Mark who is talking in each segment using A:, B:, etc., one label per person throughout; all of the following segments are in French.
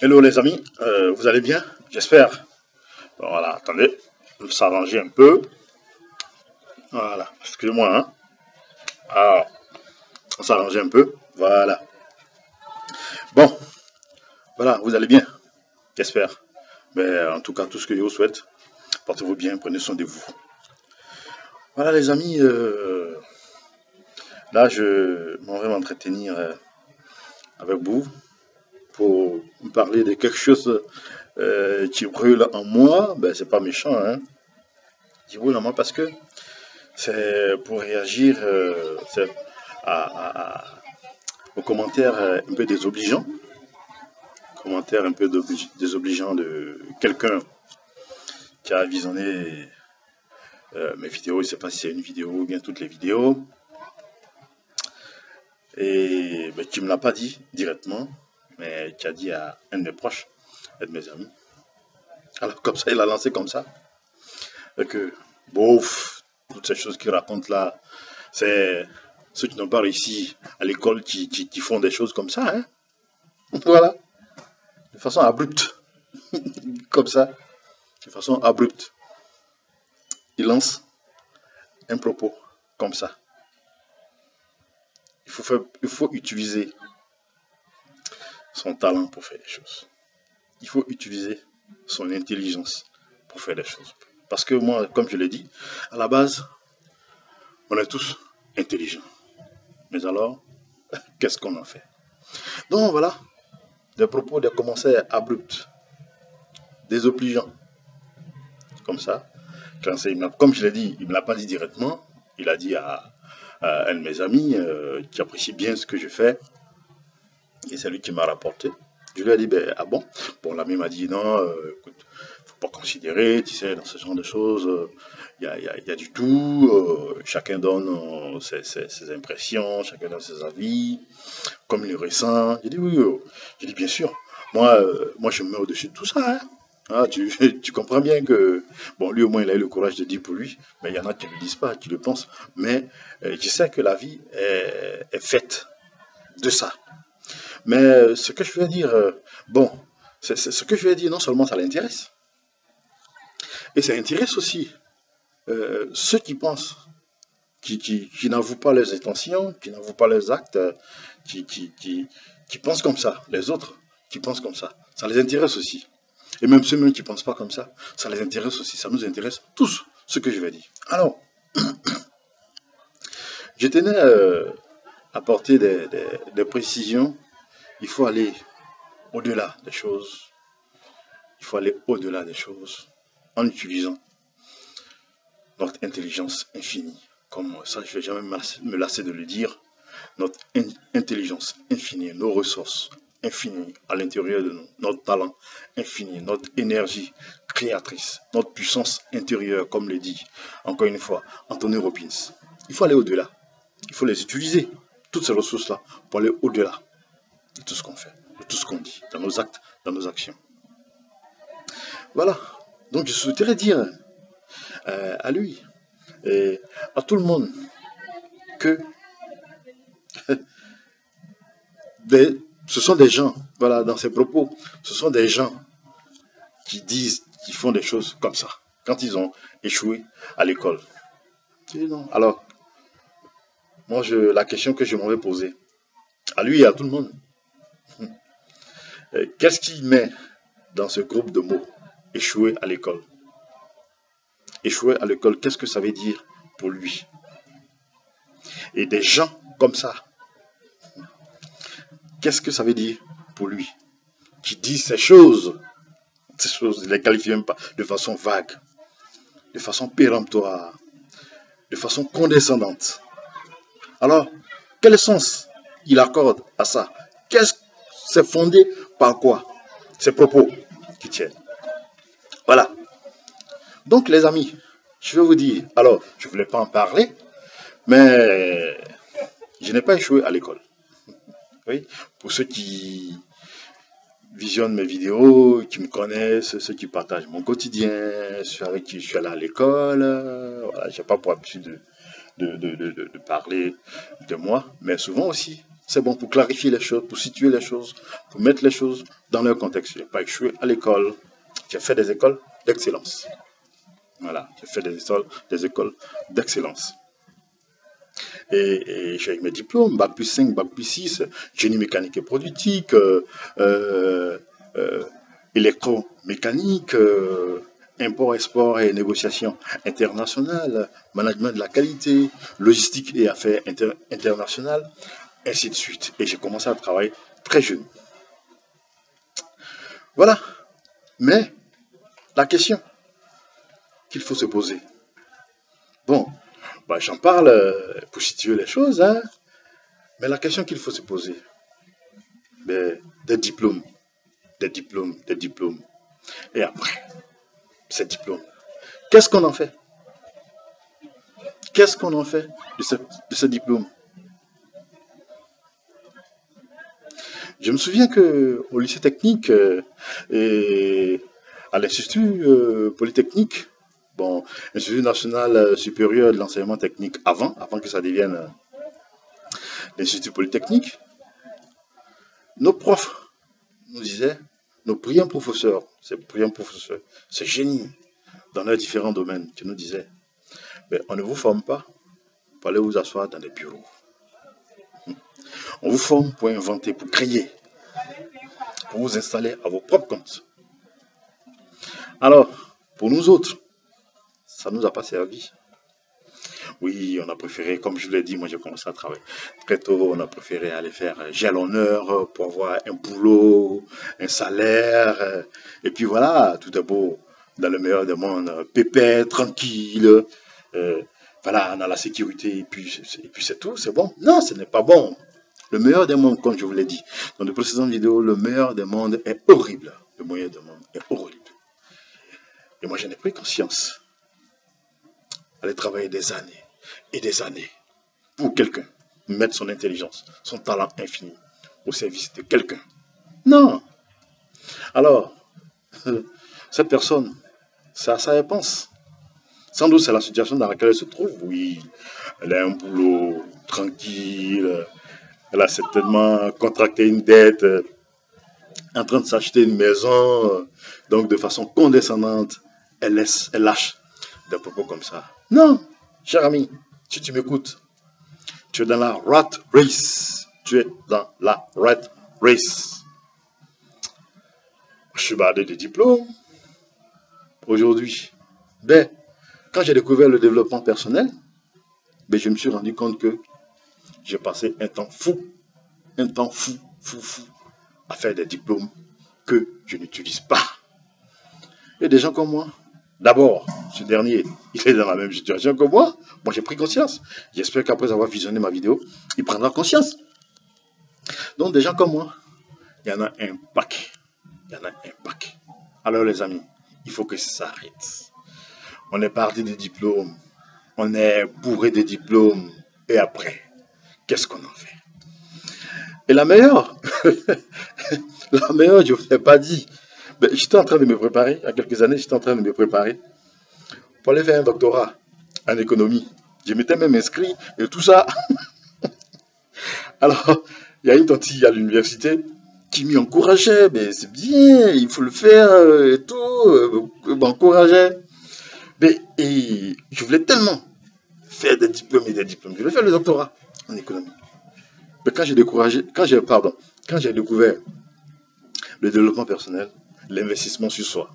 A: Hello les amis, vous allez bien? J'espère. Voilà, attendez, on va s'arranger un peu. Voilà, excusez-moi, hein. Alors, on s'arrange un peu. Voilà. Bon, voilà, vous allez bien? J'espère. Mais en tout cas, tout ce que je vous souhaite, portez-vous bien, prenez soin de vous. Voilà les amis, là je m'en vais m'entretenir avec vous pour me parler de quelque chose qui brûle en moi. Ben, c'est pas méchant, hein. Qui brûle en moi parce que c'est pour réagir aux commentaires un peu désobligeants. Commentaires un peu désobligeants de quelqu'un qui a visionné mes vidéos. Je ne sais pas si c'est une vidéo ou bien toutes les vidéos. Et qui ne me l'a pas dit directement, mais qui a dit à un de mes proches, un de mes amis. Alors comme ça, il a lancé comme ça. Et que, bof, toutes ces choses qu'il raconte là, c'est ceux qui n'ont pas réussi à l'école qui font des choses comme ça, hein. Voilà, de façon abrupte, comme ça, de façon abrupte. Il lance un propos comme ça. Il faut utiliser son talent pour faire des choses. Il faut utiliser son intelligence pour faire des choses. Parce que moi, comme je l'ai dit, à la base, on est tous intelligents. Mais alors, qu'est-ce qu'on en fait? Donc voilà, des propos, des commentaires abrupts, désobligeants, comme ça. Comme je l'ai dit, il ne me l'a pas dit directement, il a dit à un de mes amis qui apprécie bien ce que je fais, et c'est lui qui m'a rapporté. Je lui ai dit, ben, ah bon? Bon, l'ami m'a dit, non, écoute, faut pas considérer, tu sais, dans ce genre de choses, il y a du tout, chacun donne ses impressions, chacun donne ses avis, comme il le ressent. J'ai dit, oui, oui. J'ai dit, bien sûr, moi je me mets au-dessus de tout ça, hein. Ah, tu comprends bien que, bon, lui au moins il a eu le courage de dire pour lui, mais il y en a qui ne le disent pas, qui le pensent. Mais je sais que la vie est faite de ça. Mais ce que je vais dire, bon, ce que je vais dire, non seulement ça l'intéresse, et ça intéresse aussi ceux qui pensent, qui n'avouent pas leurs intentions, qui n'avouent pas leurs actes, qui pensent comme ça, les autres qui pensent comme ça les intéresse aussi. Et même ceux qui ne pensent pas comme ça les intéresse aussi, ça nous intéresse tous, ce que je vais dire. Alors, je tenais à apporter des précisions. Il faut aller au-delà des choses. Il faut aller au-delà des choses en utilisant notre intelligence infinie. Comme ça, je ne vais jamais me lasser de le dire. Notre intelligence infinie, nos ressources infinies à l'intérieur de nous, notre talent infini, notre énergie créatrice, notre puissance intérieure, comme le dit encore une fois Anthony Robbins. Il faut aller au-delà. Il faut les utiliser, toutes ces ressources-là, pour aller au-delà de tout ce qu'on fait, de tout ce qu'on dit, dans nos actes, dans nos actions. Voilà. Donc je souhaiterais dire à lui et à tout le monde que ce sont des gens, voilà, dans ces propos, ce sont des gens qui disent, qui font des choses comme ça, quand ils ont échoué à l'école. Non. Alors, moi, la question que je m'en vais poser, à lui et à tout le monde, qu'est-ce qu'il met dans ce groupe de mots, échouer à l'école? Échouer à l'école, qu'est-ce que ça veut dire pour lui? Et des gens comme ça, qu'est-ce que ça veut dire pour lui? Qui disent ces choses, il ne les qualifie même pas de façon vague, de façon péremptoire, de façon condescendante. Alors, quel sens il accorde à ça? C'est fondé par quoi? Ces propos qui tiennent. Voilà. Donc, les amis, je vais vous dire, alors, je ne voulais pas en parler, mais je n'ai pas échoué à l'école. Oui, pour ceux qui visionnent mes vidéos, qui me connaissent, ceux qui partagent mon quotidien, ceux avec qui je suis allé à l'école, voilà, je n'ai pas pour habitude de parler de moi, mais souvent aussi, C'est bon pour clarifier les choses, pour situer les choses, pour mettre les choses dans leur contexte. Je n'ai pas échoué à l'école. J'ai fait des écoles d'excellence. Voilà, j'ai fait des écoles d'excellence. Et j'ai mes diplômes, Bac plus 5, Bac plus 6, génie mécanique et productique, euh, euh, électromécanique, import, export et négociation internationale, management de la qualité, logistique et affaires internationales, ainsi de suite. Et j'ai commencé à travailler très jeune. Voilà. Mais la question qu'il faut se poser. Bon, bah, j'en parle pour situer les choses, hein, mais la question qu'il faut se poser, des diplômes, des diplômes, des diplômes. Et après, ces diplômes, qu'est-ce qu'on en fait? Qu'est-ce qu'on en fait de ce diplôme? Je me souviens qu'au lycée technique et à l'Institut Polytechnique, bon, l'Institut national supérieur de l'enseignement technique avant que ça devienne l'Institut Polytechnique, nos profs nous disaient, nos brillants professeurs, ces génies dans leurs différents domaines, qui nous disaient, mais on ne vous forme pas pour aller vous asseoir dans des bureaux. On vous forme pour inventer, pour créer, pour vous installer à vos propres comptes. Alors, pour nous autres, ça ne nous a pas servi. Oui, on a préféré, comme je l'ai dit, moi j'ai commencé à travailler très tôt, on a préféré aller faire jalonneur pour avoir un boulot, un salaire, et puis voilà, tout est beau, dans le meilleur des mondes, pépère, tranquille, voilà, on a la sécurité, et puis c'est tout, c'est bon. Non, ce n'est pas bon. Le meilleur des mondes, comme je vous l'ai dit dans les précédentes vidéos, le meilleur des mondes est horrible. Le meilleur des mondes est horrible. Et moi, j'en ai pris conscience. Aller travailler des années et des années pour quelqu'un, mettre son intelligence, son talent infini au service de quelqu'un. Non. Alors, cette personne, c'est à ça qu'elle pense. Sans doute, c'est la situation dans laquelle elle se trouve. Oui, elle a un boulot tranquille, elle a certainement contracté une dette, en train de s'acheter une maison, donc de façon condescendante, elle lâche des propos comme ça. Non, cher ami, si tu m'écoutes, tu es dans la rat race. Tu es dans la rat race. Je suis bardé de diplômes. Aujourd'hui, quand j'ai découvert le développement personnel, je me suis rendu compte que j'ai passé un temps fou, à faire des diplômes que je n'utilise pas. Et des gens comme moi, d'abord, ce dernier, il est dans la même situation que moi. Moi, j'ai pris conscience. J'espère qu'après avoir visionné ma vidéo, il prendra conscience. Donc, des gens comme moi, il y en a un paquet. Il y en a un paquet. Alors, les amis, il faut que ça s'arrête. On est parti des diplômes. On est bourré de diplômes. Et après, qu'est-ce qu'on en fait? Et la meilleure, je ne vous l'ai pas dit. J'étais en train de me préparer, il y a quelques années, j'étais en train de me préparer pour aller faire un doctorat en économie. Je m'étais même inscrit et tout ça. Alors, il y a une tantille à l'université qui m'encourageait, mais c'est bien, il faut le faire et tout, m'encourageait. Et je voulais tellement faire des diplômes et des diplômes. Je voulais faire le doctorat en économie. Mais quand j'ai découvert le développement personnel, l'investissement sur soi,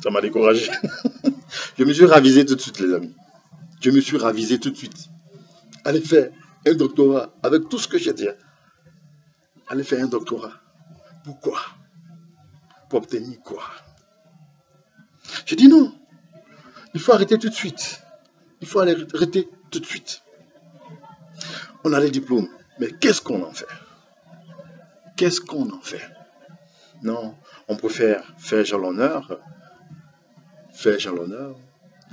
A: ça m'a découragé. Je me suis ravisé tout de suite, les amis. Je me suis ravisé tout de suite. Allez faire un doctorat avec tout ce que j'ai dit. Allez faire un doctorat. Pourquoi? Pour obtenir quoi? J'ai dit non. Il faut arrêter tout de suite. Il faut arrêter tout de suite. On a les diplômes, mais qu'est-ce qu'on en fait? Qu'est-ce qu'on en fait? Non, on préfère faire jalonneur, des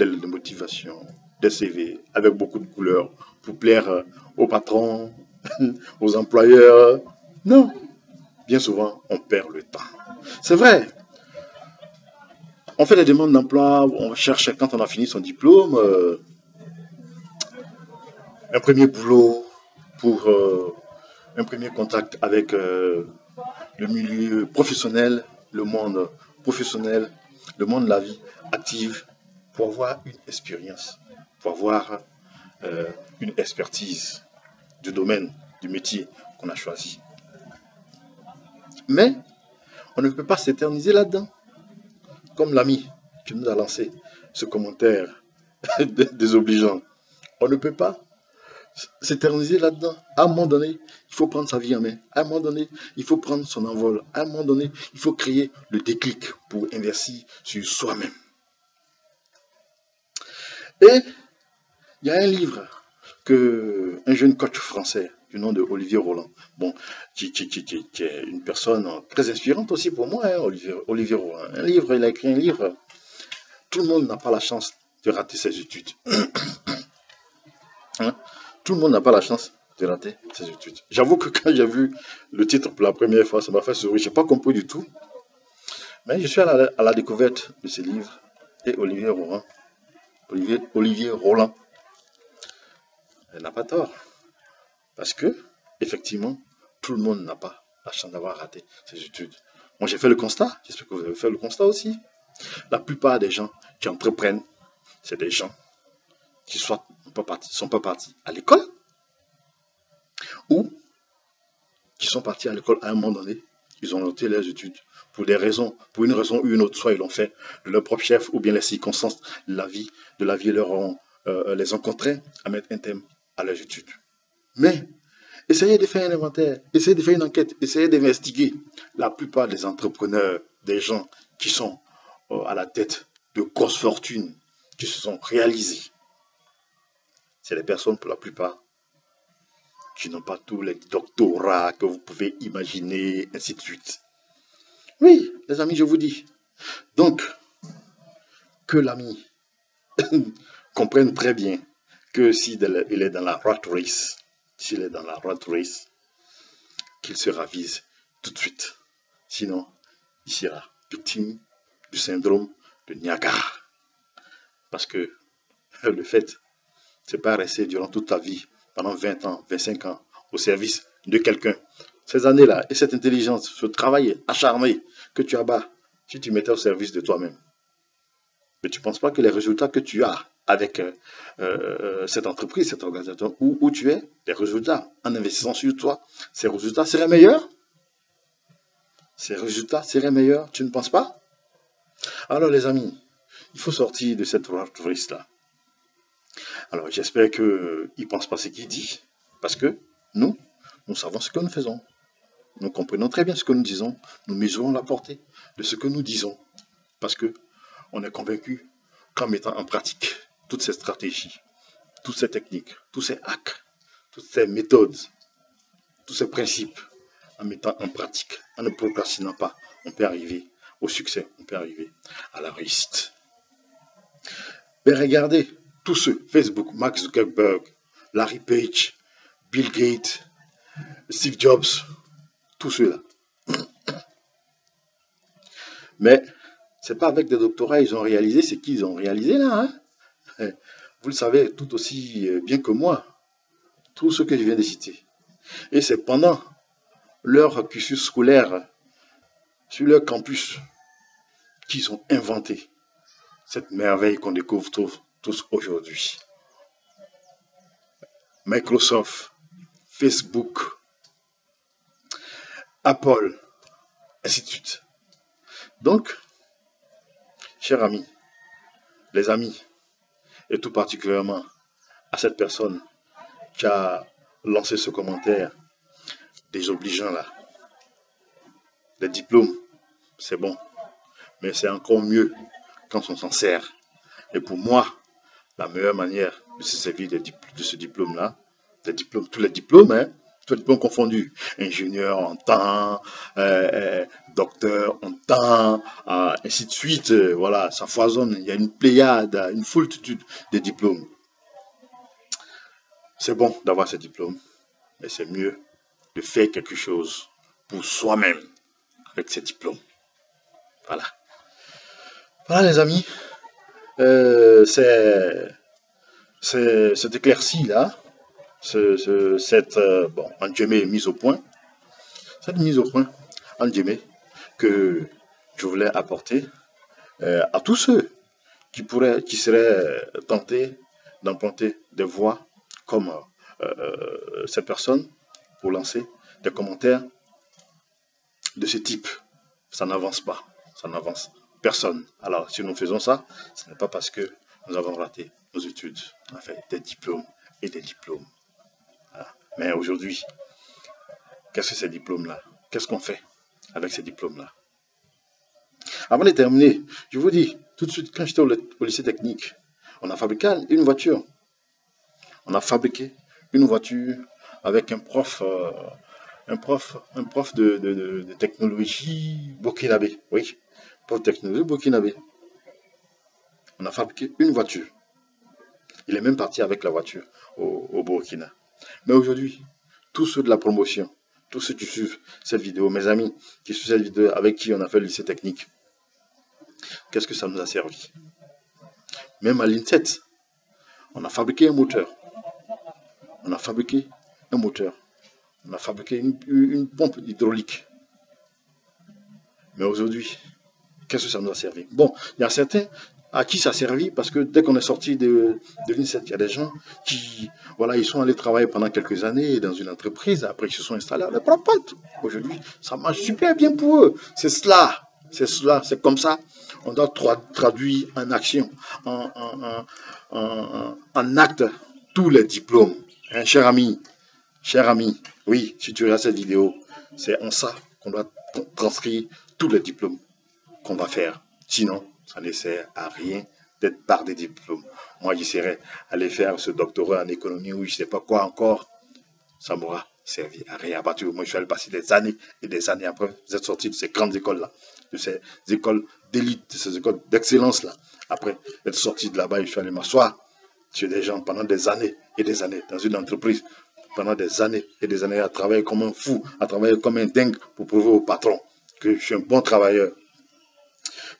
A: lettres de motivation, des CV avec beaucoup de couleurs pour plaire aux patrons, aux employeurs. Non, bien souvent, on perd le temps. C'est vrai. On fait des demandes d'emploi, on cherche quand on a fini son diplôme, un premier boulot, pour un premier contact avec le milieu professionnel, le monde professionnel, le monde de la vie active, pour avoir une expérience, pour avoir une expertise du domaine, du métier qu'on a choisi. Mais on ne peut pas s'éterniser là-dedans. Comme l'ami qui nous a lancé ce commentaire désobligeant, on ne peut pas s'éterniser là-dedans. À un moment donné, il faut prendre sa vie en main. À un moment donné, il faut prendre son envol. À un moment donné, il faut créer le déclic pour investir sur soi-même. Et il y a un livre que un jeune coach français du nom de Olivier Roland, bon, qui est une personne très inspirante aussi pour moi, hein, Olivier Roland. Il a écrit un livre. Tout le monde n'a pas la chance de rater ses études. Hein? Tout le monde n'a pas la chance de rater ses études. J'avoue que quand j'ai vu le titre pour la première fois, ça m'a fait sourire. Je n'ai pas compris du tout. Mais je suis à la découverte de ce livre. Et Olivier Roland, elle n'a pas tort. Parce que, effectivement, tout le monde n'a pas la chance d'avoir raté ses études. Moi, j'ai fait le constat. J'espère que vous avez fait le constat aussi. La plupart des gens qui entreprennent, c'est des gens qui soit sont pas partis à l'école ou qui sont partis à l'école à un moment donné. Ils ont noté leurs études pour des raisons, pour une raison ou une autre. Soit ils l'ont fait de leur propre chef ou bien les circonstances de la vie les ont contraints à mettre un thème à leurs études. Mais essayez de faire un inventaire, essayez de faire une enquête, essayez d'investiguer. La plupart des entrepreneurs, des gens qui sont à la tête de grosses fortunes, qui se sont réalisés, c'est les personnes pour la plupart qui n'ont pas tous les doctorats que vous pouvez imaginer, ainsi de suite. Oui, les amis, je vous dis. Donc, que l'ami comprenne très bien que s'il est dans la rat race, s'il est dans la rat race, qu'il se ravise tout de suite. Sinon, il sera victime du syndrome de Niagara. Parce que le fait, c'est pas rester durant toute ta vie, pendant 20 ans, 25 ans, au service de quelqu'un. Ces années-là, et cette intelligence, ce travail acharné que tu abats, si tu mettais au service de toi-même. Mais tu ne penses pas que les résultats que tu as avec cette entreprise, cette organisation, où tu es, les résultats, en investissant sur toi, ces résultats seraient meilleurs? Ces résultats seraient meilleurs, tu ne penses pas? Alors les amis, il faut sortir de cette race-là. Alors j'espère qu'il ne pense pas ce qu'il dit, parce que nous savons ce que nous faisons. Nous comprenons très bien ce que nous disons, nous mesurons la portée de ce que nous disons, parce que on est convaincu qu'en mettant en pratique toutes ces stratégies, toutes ces techniques, tous ces hacks, toutes ces méthodes, tous ces principes, en mettant en pratique, en ne procrastinant pas, on peut arriver au succès, on peut arriver à la réussite. Mais regardez, tous ceux, Facebook, Mark Zuckerberg, Larry Page, Bill Gates, Steve Jobs, tous ceux-là. Mais c'est pas avec des doctorats ils ont réalisé ce qu'ils ont réalisé là. Hein? Vous le savez tout aussi bien que moi, tout ce que je viens de citer. Et c'est pendant leur cursus scolaire sur leur campus qu'ils ont inventé cette merveille qu'on découvre tous aujourd'hui. Microsoft, Facebook, Apple, ainsi de suite. Donc, chers amis, les amis, et tout particulièrement à cette personne qui a lancé ce commentaire désobligeant là. Les diplômes, c'est bon, mais c'est encore mieux quand on s'en sert. Et pour moi, la meilleure manière de se servir de ce diplôme-là, tous les diplômes, hein, tous les diplômes confondus, ingénieur en temps, docteur en temps, ainsi de suite, voilà, ça foisonne, il y a une pléiade, une foultitude de diplômes. C'est bon d'avoir ces diplômes, mais c'est mieux de faire quelque chose pour soi-même avec ces diplômes. Voilà. Voilà les amis, c'est éclairci là. cette bon, en guillemets, mise au point, cette mise au point, en guillemets, que je voulais apporter à tous ceux qui seraient tentés d'emprunter des voies comme cette personne pour lancer des commentaires de ce type. Ça n'avance pas, ça n'avance personne. Alors, si nous faisons ça, ce n'est pas parce que nous avons raté nos études, on a fait des diplômes et des diplômes. Voilà. Mais aujourd'hui, qu'est-ce que ces diplômes-là? Qu'est-ce qu'on fait avec ces diplômes-là? Avant de terminer, je vous dis, tout de suite, quand j'étais au lycée technique, on a fabriqué une voiture. On a fabriqué une voiture avec un prof de technologie burkinabé. Oui, prof de technologie burkinabé. On a fabriqué une voiture. Il est même parti avec la voiture au Burkina. Mais aujourd'hui, tous ceux de la promotion, tous ceux qui suivent cette vidéo, mes amis qui suivent cette vidéo avec qui on a fait le lycée technique, qu'est-ce que ça nous a servi? Même à l'INSET, on a fabriqué un moteur. On a fabriqué un moteur. On a fabriqué une pompe hydraulique. Mais aujourd'hui, qu'est-ce que ça nous a servi? Bon, il y a certains à qui ça a servi parce que dès qu'on est sorti de l'INSET, il y a des gens qui, voilà, ils sont allés travailler pendant quelques années dans une entreprise, après ils se sont installés à leur propre compte. Aujourd'hui, ça marche super bien pour eux. C'est cela, c'est comme ça. On doit traduire en action, en acte, tous les diplômes. Hein, cher ami, oui, si tu regardes cette vidéo, c'est en ça qu'on doit transcrire tous les diplômes qu'on va faire. Sinon, ça ne sert à rien d'être par des diplômes. Moi, j'essaierai d'aller faire ce doctorat en économie ou je ne sais pas quoi encore. Ça m'aura servi à rien. À partir du moment où je suis allé passer des années et des années après, vous êtes sorti de ces grandes écoles-là, de ces écoles d'élite, de ces écoles d'excellence-là. Après être sorti de là-bas, je suis allé m'asseoir chez des gens pendant des années et des années dans une entreprise. Pendant des années et des années à travailler comme un fou, à travailler comme un dingue pour prouver au patron que je suis un bon travailleur,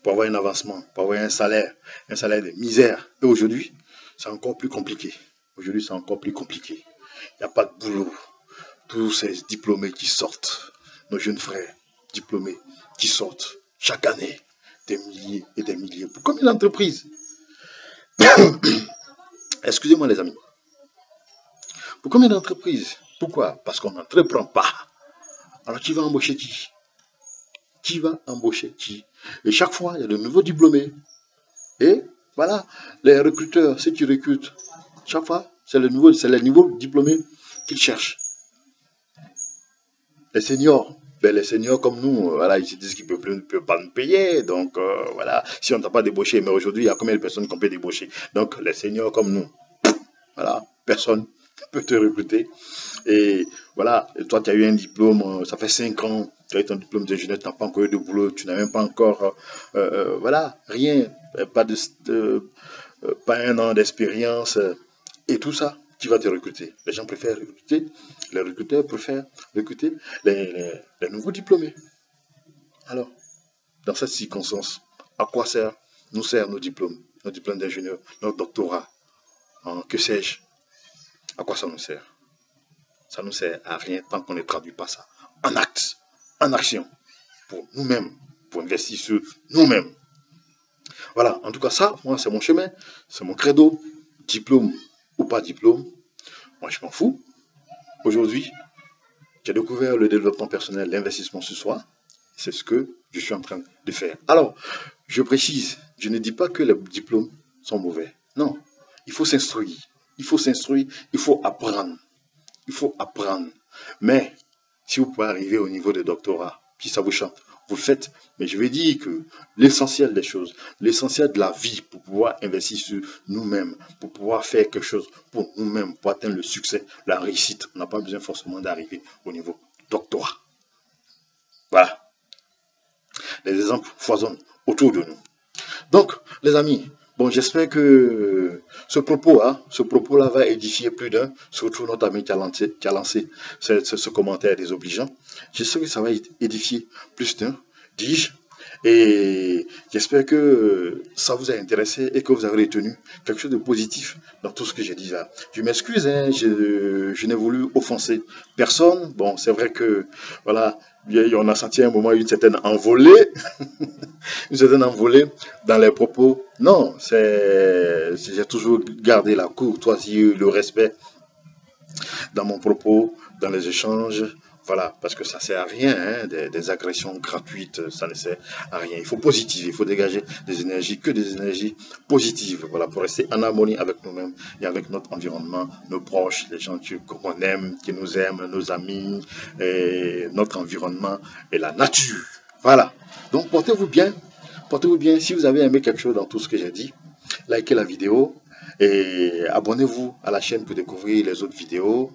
A: pour avoir un avancement, pour avoir un salaire de misère. Et aujourd'hui, c'est encore plus compliqué. Aujourd'hui, c'est encore plus compliqué. Il n'y a pas de boulot. Tous ces diplômés qui sortent, nos jeunes frères diplômés qui sortent chaque année, des milliers et des milliers. Pour combien d'entreprises? Excusez-moi les amis. Pour combien d'entreprises? Pourquoi? Parce qu'on n'entreprend pas. Alors tu vas embaucher qui? Qui va embaucher qui? Et chaque fois, il y a de nouveaux diplômés. Et voilà, les recruteurs, ceux qui recrutent, chaque fois, c'est les nouveaux diplômés qu'ils cherchent. Les seniors, ben les seniors comme nous, voilà, ils se disent qu'ils ne peuvent pas nous payer. Donc voilà, si on ne t'a pas débauché, mais aujourd'hui, il y a combien de personnes qu'on peut débaucher? Donc les seniors comme nous, voilà, personne peut te recruter. Et voilà, toi, tu as eu un diplôme, ça fait 5 ans, tu as eu ton diplôme d'ingénieur, tu n'as pas encore eu de boulot, tu n'as même pas encore, voilà, rien, pas un an d'expérience, et tout ça, qui va te recruter? Les gens préfèrent recruter, les recruteurs préfèrent recruter les nouveaux diplômés. Alors, dans cette circonstance, à quoi nous servent nos diplômes d'ingénieur, nos doctorats, que sais-je? À quoi ça nous sert? Ça ne nous sert à rien tant qu'on ne traduit pas ça en acte, en action, pour nous-mêmes, pour investir sur nous-mêmes. Voilà, en tout cas ça, moi c'est mon chemin, c'est mon credo, diplôme ou pas diplôme, moi je m'en fous. Aujourd'hui, j'ai découvert le développement personnel, l'investissement sur soi, c'est ce que je suis en train de faire. Alors, je précise, je ne dis pas que les diplômes sont mauvais, non, il faut s'instruire, il faut apprendre. Il faut apprendre. Mais si vous pouvez arriver au niveau de doctorat, puis ça vous chante, vous le faites. Mais je vais dire que l'essentiel des choses, l'essentiel de la vie pour pouvoir investir sur nous-mêmes, pour pouvoir faire quelque chose pour nous-mêmes, pour atteindre le succès, la réussite, on n'a pas besoin forcément d'arriver au niveau doctorat. Voilà. Les exemples foisonnent autour de nous. Donc, les amis, bon, j'espère que ce propos-là va édifier plus d'un, surtout notre ami qui a lancé ce commentaire désobligeant. J'espère que ça va édifier plus d'un, dis-je. Et j'espère que ça vous a intéressé et que vous avez retenu quelque chose de positif dans tout ce que j'ai dit là. Je m'excuse, hein, je n'ai voulu offenser personne. Bon, c'est vrai que, voilà, on a senti à un moment une certaine envolée, une certaine envolée dans les propos. Non, j'ai toujours gardé la courtoisie, le respect dans mon propos, dans les échanges. Voilà, parce que ça ne sert à rien, hein, des agressions gratuites, ça ne sert à rien. Il faut positiver, il faut dégager des énergies, que des énergies positives, voilà, pour rester en harmonie avec nous-mêmes et avec notre environnement, nos proches, les gens qu'on aime, qui nous aiment, nos amis, et notre environnement et la nature. Voilà. Donc portez-vous bien, portez-vous bien. Si vous avez aimé quelque chose dans tout ce que j'ai dit, likez la vidéo et abonnez-vous à la chaîne pour découvrir les autres vidéos.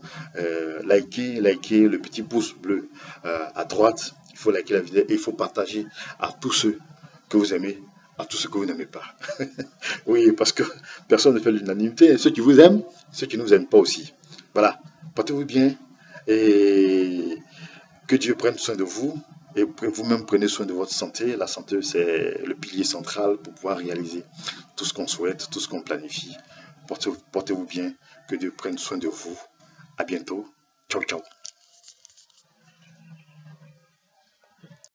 A: Likez le petit pouce bleu à droite. Il faut liker la vidéo et il faut partager à tous ceux que vous aimez, à tous ceux que vous n'aimez pas. Oui, parce que personne ne fait l'unanimité. Ceux qui vous aiment, ceux qui ne nous aiment pas aussi. Voilà, portez-vous bien et que Dieu prenne soin de vous. Et vous-même prenez soin de votre santé. La santé, c'est le pilier central pour pouvoir réaliser tout ce qu'on souhaite, tout ce qu'on planifie. Portez-vous bien. Que Dieu prenne soin de vous. À bientôt. Ciao, ciao.